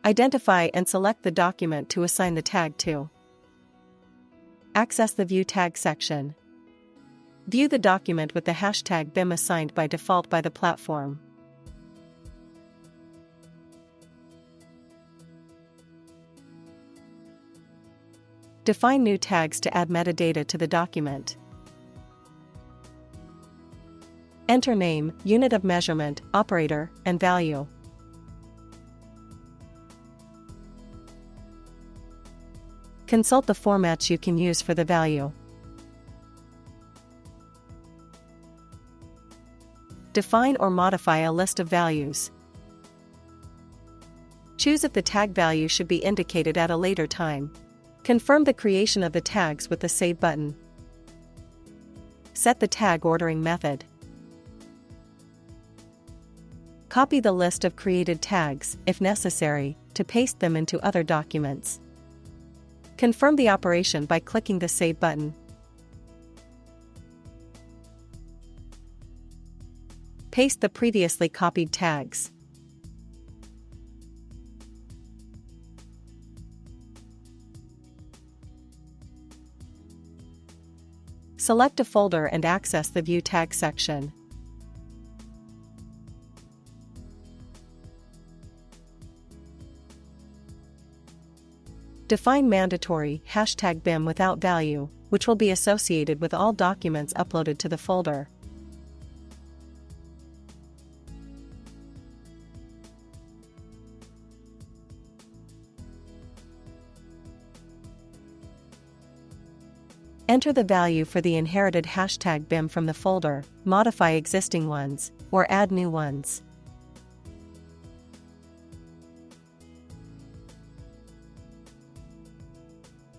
Identify and select the document to assign the tag to. Access the View Tag section. View the document with the hashtag BIM assigned by default by the platform. Define new tags to add metadata to the document. Enter name, unit of measurement, operator, and value. Consult the formats you can use for the value. Define or modify a list of values. Choose if the tag value should be indicated at a later time. Confirm the creation of the tags with the Save button. Set the tag ordering method. Copy the list of created tags, if necessary, to paste them into other documents. Confirm the operation by clicking the Save button. Paste the previously copied tags. Select a folder and access the View Tag section. Define mandatory #BIM without value, which will be associated with all documents uploaded to the folder. Enter the value for the inherited #BIM from the folder, modify existing ones, or add new ones.